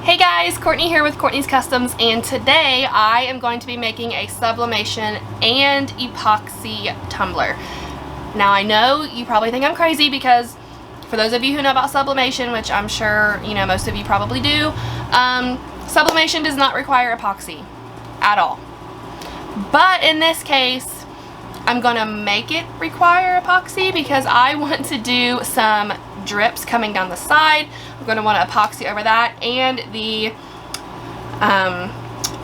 Hey guys, Courtney here with Courtney's Customs, and today I am going to be making a sublimation and epoxy tumbler. Now I know you probably think I'm crazy because for those of you who know about sublimation, which I'm sure most of you probably do, sublimation does not require epoxy at all. But in this case, I'm gonna make it require epoxy because I want to do some drips coming down the side. I'm going to want to epoxy over that, and the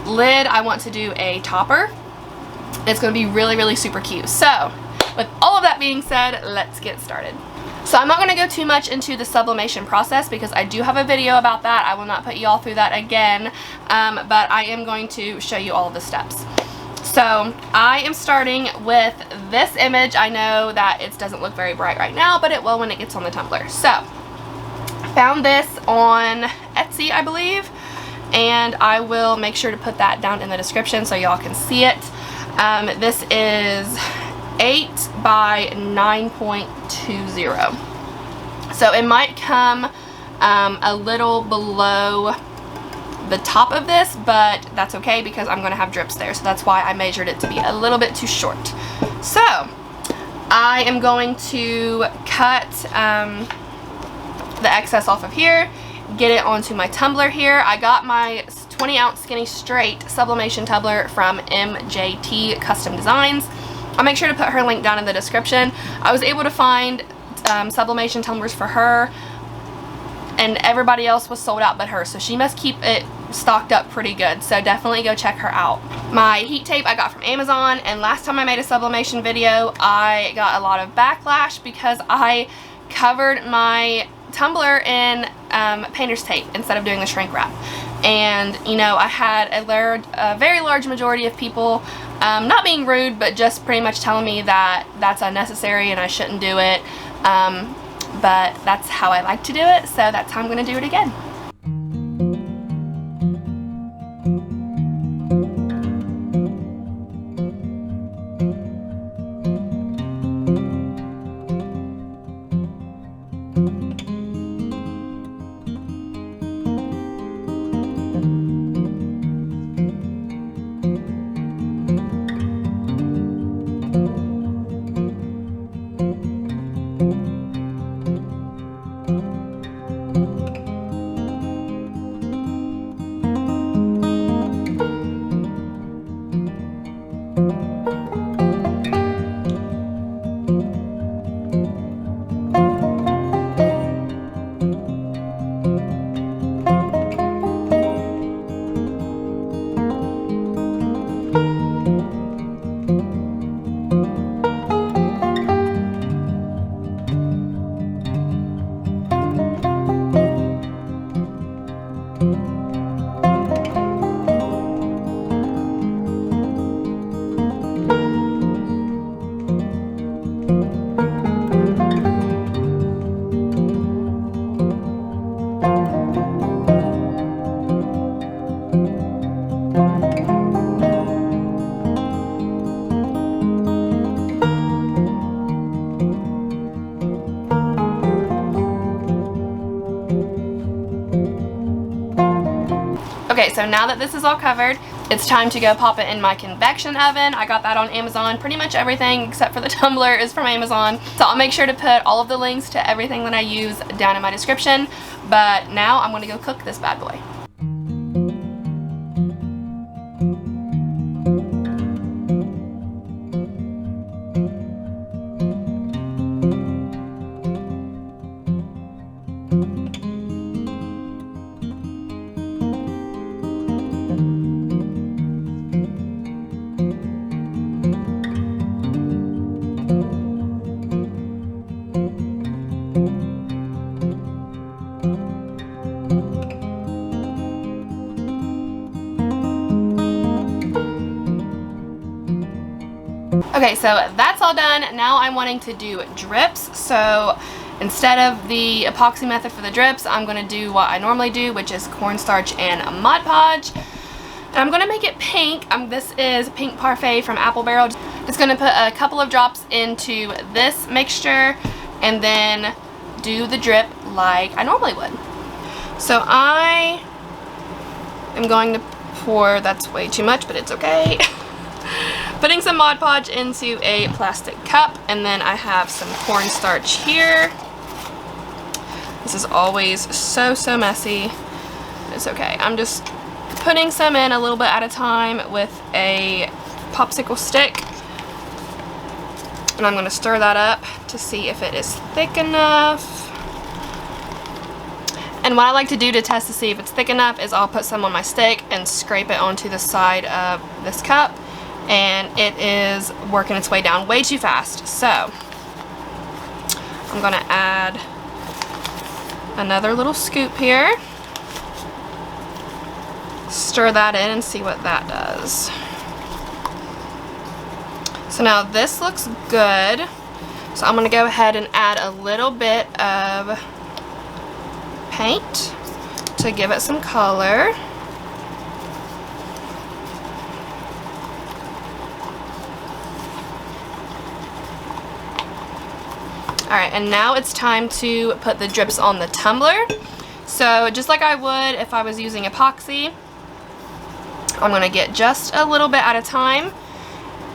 lid I want to do a topper. It's going to be really super cute. So with all of that being said, let's get started. So I'm not going to go too much into the sublimation process because I do have a video about that. I will not put you all through that again, but I am going to show you all of the steps. So I am starting with this image. I know that it doesn't look very bright right now, but it will when it gets on the tumbler. So I found this on Etsy, I believe, and I will make sure to put that down in the description so y'all can see it. This is 8 by 9.20. So it might come a little below the top of this, but that's okay because I'm going to have drips there, so that's why I measured it to be a little bit too short. So I am going to cut the excess off of here, get it onto my tumbler here. I got my 20-ounce skinny straight sublimation tumbler from MJT Custom Designs. I'll make sure to put her link down in the description. I was able to find sublimation tumblers for her, and everybody else was sold out but her, so she must keep it stocked up pretty good, so definitely go check her out. My heat tape I got from Amazon, and last time I made a sublimation video I got a lot of backlash because I covered my tumbler in painter's tape instead of doing the shrink wrap, and I had a very large majority of people not being rude, but just pretty much telling me that that's unnecessary and I shouldn't do it. But that's how I like to do it, so that's how I'm going to do it again. Okay, so now that this is all covered, it's time to go pop it in my convection oven. I got that on Amazon. Pretty much everything except for the tumbler is from Amazon. So I'll make sure to put all of the links to everything that I use down in my description. But now I'm going to go cook this bad boy. Okay, so that's all done. Now I'm wanting to do drips. So instead of the epoxy method for the drips, I'm going to do what I normally do, which is cornstarch and Mod Podge. And I'm going to make it pink. This is Pink Parfait from Apple Barrel. Just going to put a couple of drops into this mixture and then do the drip like I normally would. So I am going to pour, that's way too much, but it's okay. Putting some Mod Podge into a plastic cup, and then I have some cornstarch here. This is always so messy. It's okay. I'm just putting some in a little bit at a time with a popsicle stick. And I'm going to stir that up to see if it is thick enough. And what I like to do to test to see if it's thick enough is I'll put some on my stick and scrape it onto the side of this cup. And it is working its way down way too fast. So I'm going to add another little scoop here. Stir that in and see what that does. So now this looks good. So I'm going to go ahead and add a little bit of paint to give it some color. Alright, and now it's time to put the drips on the tumbler. So just like I would if I was using epoxy, I'm going to get just a little bit at a time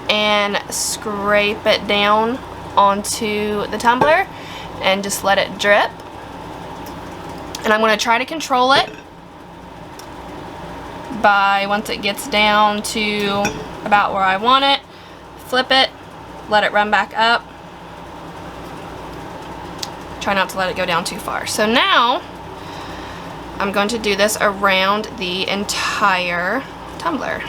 and scrape it down onto the tumbler and just let it drip. And I'm going to try to control it by, once it gets down to about where I want it, flip it, let it run back up. Try not to let it go down too far. So now I'm going to do this around the entire tumbler.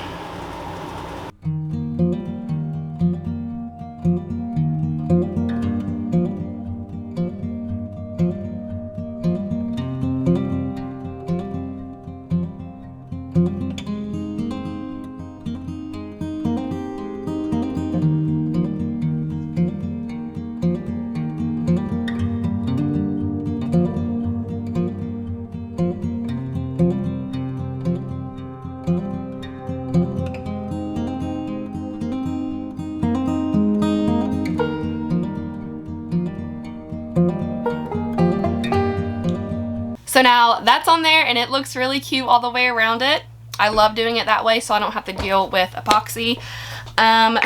So now that's on there and it looks really cute all the way around it. I love doing it that way so I don't have to deal with epoxy.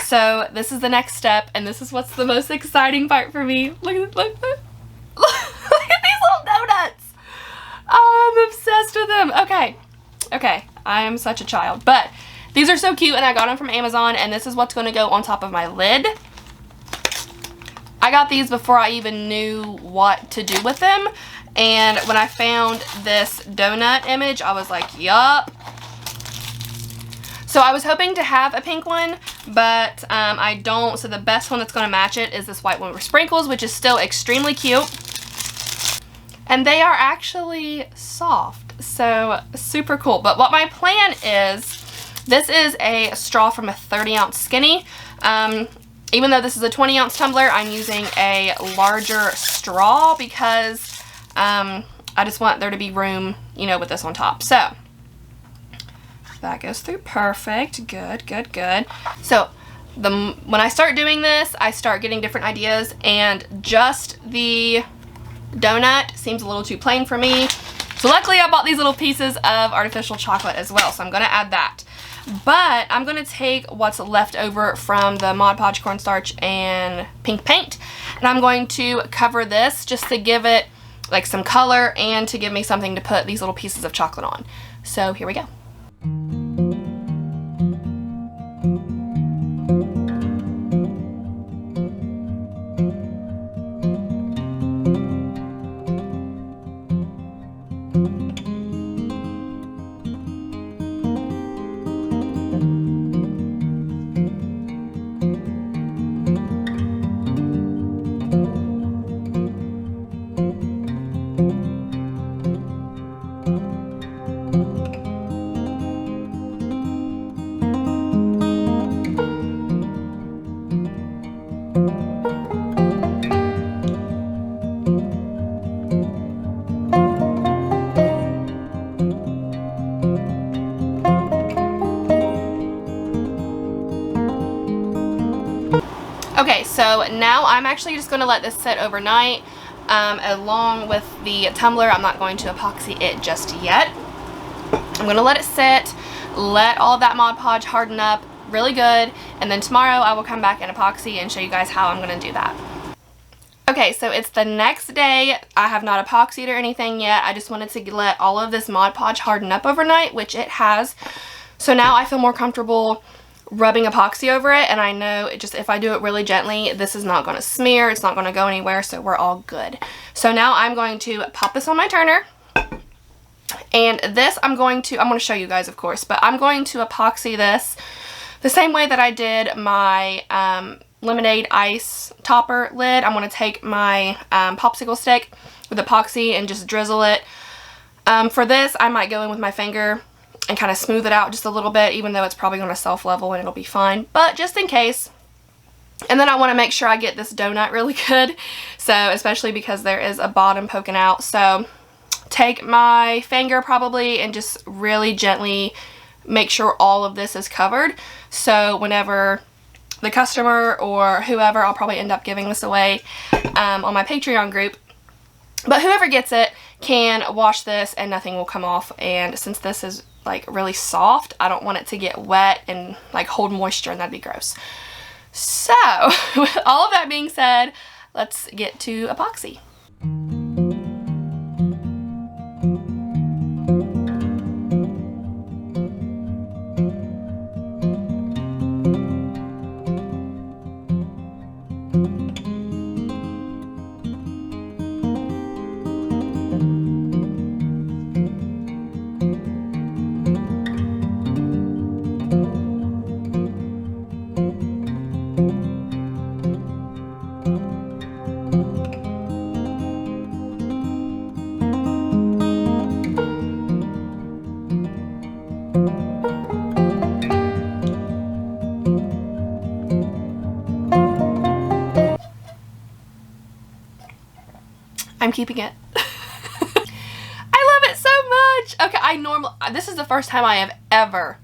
So this is the next step, and this is what's the most exciting part for me. Look at these little donuts. Oh, I'm obsessed with them. Okay, I am such a child, but these are so cute and I got them from Amazon, and this is what's going to go on top of my lid. I got these before I even knew what to do with them. And when I found this donut image, I was like, yup. So I was hoping to have a pink one, but I don't. So the best one that's going to match it is this white one with sprinkles, which is still extremely cute. And they are actually soft, so super cool. But what my plan is, this is a straw from a 30-ounce skinny. Even though this is a 20-ounce tumbler, I'm using a larger straw because I just want there to be room, you know, with this on top. So that goes through perfect. Good. So when I start doing this, I start getting different ideas, and just the donut seems a little too plain for me. So luckily I bought these little pieces of artificial chocolate as well, so I'm going to add that. But I'm going to take what's left over from the Mod Podge cornstarch and pink paint, and I'm going to cover this just to give it like some color and to give me something to put these little pieces of chocolate on. So here we go. Okay, so now I'm actually just going to let this sit overnight along with the tumbler. I'm not going to epoxy it just yet. I'm going to let it sit, let all of that Mod Podge harden up really good, and then tomorrow I will come back in epoxy and show you guys how I'm going to do that. Okay, so it's the next day. I have not epoxied or anything yet. I just wanted to let all of this Mod Podge harden up overnight, which it has. So now I feel more comfortable rubbing epoxy over it, and I know it just, if I do it really gently, this is not going to smear, it's not going to go anywhere, so we're all good. So now I'm going to pop this on my turner, and this I'm going to show you guys, of course, but I'm going to epoxy this the same way that I did my lemonade ice topper lid. I'm going to take my popsicle stick with epoxy and just drizzle it. For this, I might go in with my finger and kind of smooth it out just a little bit, even though it's probably going to self-level and it'll be fine, but just in case. And then I want to make sure I get this donut really good, so especially because there is a bottom poking out. So take my finger probably and just really gently make sure all of this is covered, so whenever the customer or whoever, I'll probably end up giving this away on my Patreon group, but whoever gets it can wash this and nothing will come off. And since this is like really soft, I don't want it to get wet and like hold moisture, and that'd be gross. So with all of that being said, let's get to epoxy. I'm keeping it. I love it so much. Okay, this is the first time I have ever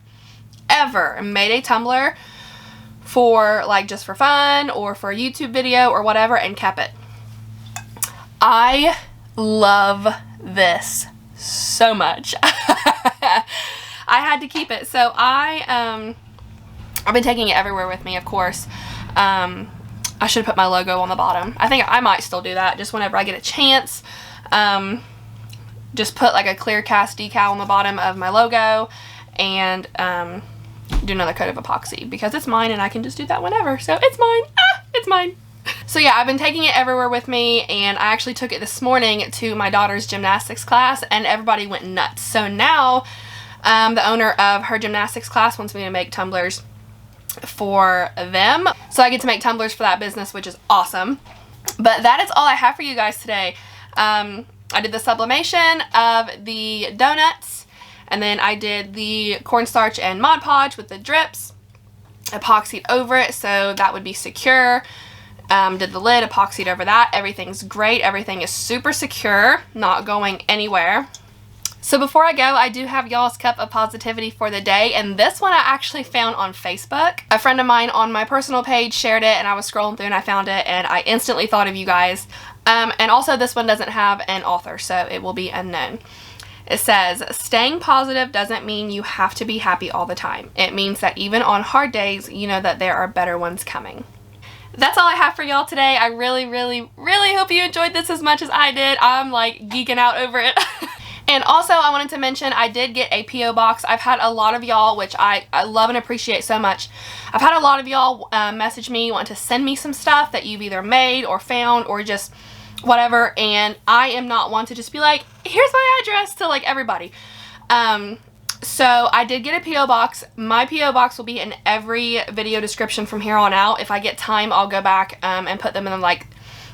made a tumbler for like just for fun or for a YouTube video or whatever and kept it. I love this so much. I had to keep it. So I've been taking it everywhere with me, of course. I should have put my logo on the bottom. I think I might still do that just whenever I get a chance. Just put like a clear cast decal on the bottom of my logo and do another coat of epoxy because it's mine and I can just do that whenever. So it's mine. It's mine. So yeah, I've been taking it everywhere with me, and I actually took it this morning to my daughter's gymnastics class and everybody went nuts. So now the owner of her gymnastics class wants me to make tumblers for them, so I get to make tumblers for that business, which is awesome. But that is all I have for you guys today. I did the sublimation of the donuts, and then I did the cornstarch and Mod Podge with the drips, epoxied over it so that would be secure. Did the lid, epoxied over that. Everything's great. Everything is super secure, not going anywhere. So before I go, I do have y'all's cup of positivity for the day, and this one I actually found on Facebook. A friend of mine on my personal page shared it, and I was scrolling through and I found it, and I instantly thought of you guys. And also this one doesn't have an author, so it will be unknown. It says, staying positive doesn't mean you have to be happy all the time. It means that even on hard days, you know that there are better ones coming. That's all I have for y'all today. I really hope you enjoyed this as much as I did. I'm like geeking out over it. And also, I wanted to mention, I did get a P.O. Box. I've had a lot of y'all, which I love and appreciate so much. I've had a lot of y'all message me, want to send me some stuff that you've either made or found or just whatever. And I am not one to just be like, here's my address to like everybody. So I did get a P.O. Box. My P.O. Box will be in every video description from here on out. If I get time, I'll go back and put them in like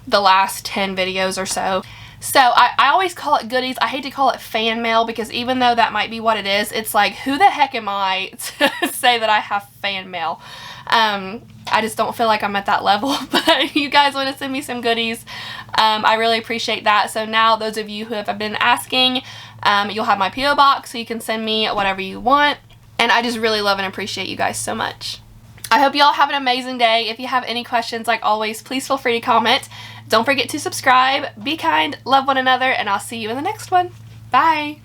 the last 10 videos or so. So I always call it goodies. I hate to call it fan mail because even though that might be what it is, it's like, who the heck am I to say that I have fan mail? I just don't feel like I'm at that level, but you guys want to send me some goodies. I really appreciate that. So now those of you who have been asking, you'll have my P.O. Box so you can send me whatever you want. And I just really love and appreciate you guys so much. I hope you all have an amazing day. If you have any questions, like always, please feel free to comment. Don't forget to subscribe, be kind, love one another, and I'll see you in the next one. Bye!